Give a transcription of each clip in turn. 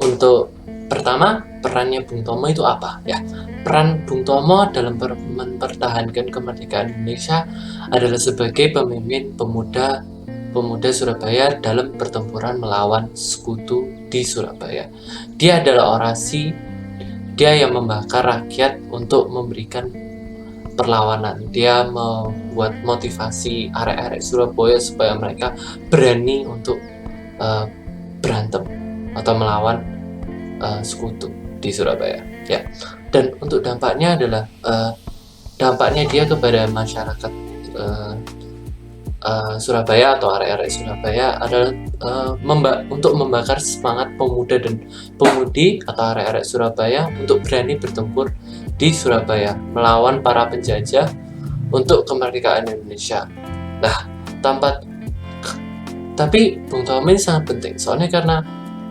Untuk pertama, perannya Bung Tomo itu apa? Ya, peran Bung Tomo dalam mempertahankan kemerdekaan Indonesia adalah sebagai pemimpin pemuda Surabaya dalam pertempuran melawan sekutu di Surabaya. Dia adalah dia yang membakar rakyat untuk memberikan perlawanan. Dia membuat motivasi arek-arek Surabaya supaya mereka berani untuk berantem atau melawan sekutu di Surabaya. Ya. Dan untuk dampaknya adalah dampaknya dia kepada masyarakat Surabaya atau area-area Surabaya adalah untuk membakar semangat pemuda dan pemudi atau area-area Surabaya untuk berani bertempur di Surabaya melawan para penjajah untuk kemerdekaan Indonesia. Nah, tapi Bung Tomo ini sangat penting, soalnya karena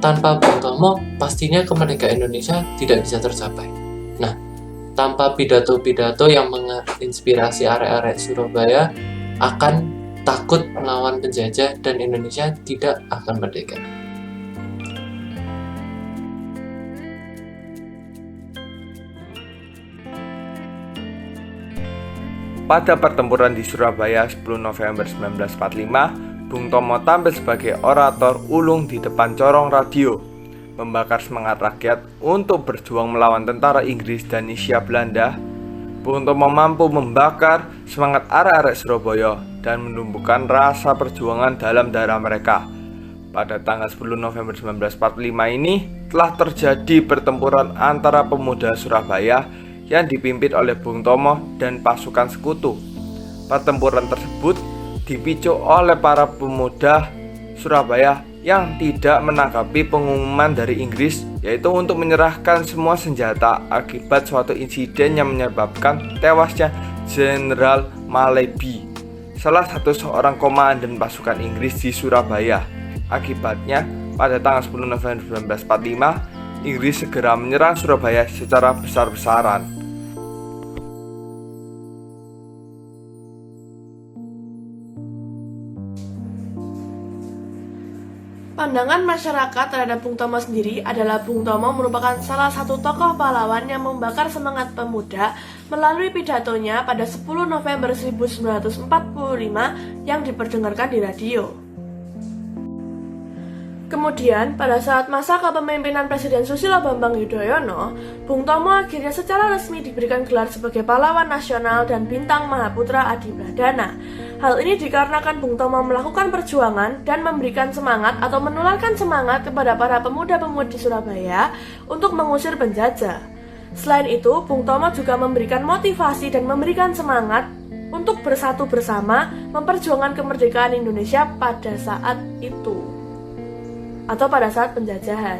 tanpa Bung Tomo pastinya kemerdekaan Indonesia tidak bisa tercapai. Nah, tanpa pidato-pidato yang menginspirasi area-area Surabaya akan takut melawan penjajah dan Indonesia tidak akan merdeka. Pada pertempuran di Surabaya 10 November 1945, Bung Tomo tampil sebagai orator ulung di depan corong radio, membakar semangat rakyat untuk berjuang melawan tentara Inggris dan Hindia Belanda. Bung Tomo mampu membakar semangat arek-arek Surabaya dan menumbuhkan rasa perjuangan dalam darah mereka. Pada tanggal 10 November 1945 ini telah terjadi pertempuran antara pemuda Surabaya yang dipimpin oleh Bung Tomo dan pasukan sekutu. Pertempuran tersebut dipicu oleh para pemuda Surabaya yang tidak menanggapi pengumuman dari Inggris, yaitu untuk menyerahkan semua senjata akibat suatu insiden yang menyebabkan tewasnya Jenderal Maleby, salah satu seorang komandan pasukan Inggris di Surabaya. Akibatnya, pada tanggal 10 November 1945, Inggris segera menyerang Surabaya secara besar-besaran. Pandangan masyarakat terhadap Bung Tomo sendiri adalah Bung Tomo merupakan salah satu tokoh pahlawan yang membakar semangat pemuda melalui pidatonya pada 10 November 1945 yang diperdengarkan di radio. Kemudian, pada saat masa kepemimpinan Presiden Susilo Bambang Yudhoyono, Bung Tomo akhirnya secara resmi diberikan gelar sebagai pahlawan nasional dan bintang Mahaputra Adi Pradana. Hal ini dikarenakan Bung Tomo melakukan perjuangan dan memberikan semangat atau menularkan semangat kepada para pemuda-pemudi Surabaya untuk mengusir penjajah. Selain itu, Bung Tomo juga memberikan motivasi dan memberikan semangat untuk bersatu bersama memperjuangkan kemerdekaan Indonesia pada saat itu atau pada saat penjajahan.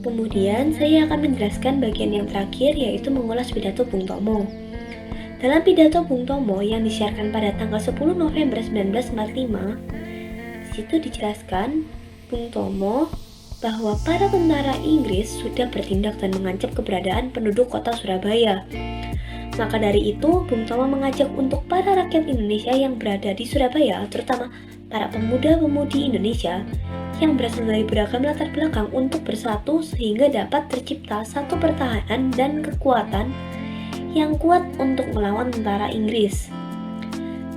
Kemudian saya akan menjelaskan bagian yang terakhir, yaitu mengulas pidato Bung Tomo. Dalam pidato Bung Tomo yang disiarkan pada tanggal 10 November 1945, di situ dijelaskan Bung Tomo bahwa para tentara Inggris sudah bertindak dan mengancam keberadaan penduduk kota Surabaya. Maka dari itu, Bung Tomo mengajak untuk para rakyat Indonesia yang berada di Surabaya, terutama para pemuda-pemudi Indonesia yang berasal dari beragam latar belakang, untuk bersatu sehingga dapat tercipta satu pertahanan dan kekuatan yang kuat untuk melawan tentara Inggris.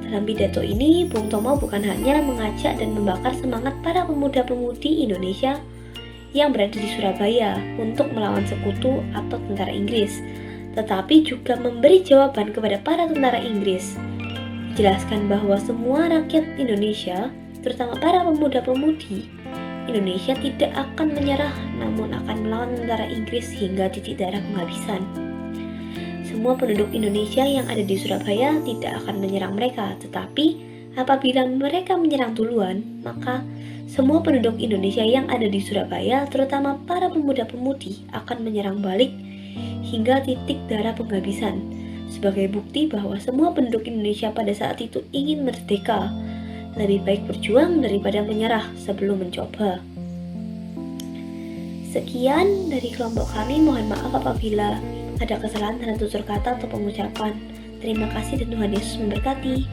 Dalam pidato ini, Bung Tomo bukan hanya mengajak dan membakar semangat para pemuda-pemudi Indonesia yang berada di Surabaya untuk melawan sekutu atau tentara Inggris, tetapi juga memberi jawaban kepada para tentara Inggris. Dijelaskan bahwa semua rakyat Indonesia, terutama para pemuda-pemudi Indonesia, tidak akan menyerah, namun akan melawan tentara Inggris hingga titik darah penghabisan. Semua penduduk Indonesia yang ada di Surabaya tidak akan menyerang mereka, tetapi apabila mereka menyerang duluan, maka semua penduduk Indonesia yang ada di Surabaya, terutama para pemuda-pemudi, akan menyerang balik hingga titik darah penghabisan, sebagai bukti bahwa semua penduduk Indonesia pada saat itu ingin merdeka. Lebih baik berjuang daripada menyerah sebelum mencoba. Sekian dari kelompok kami, mohon maaf apabila ada kesalahan dalam tutur kata atau pengucapan. Terima kasih dan Tuhan Yesus memberkati.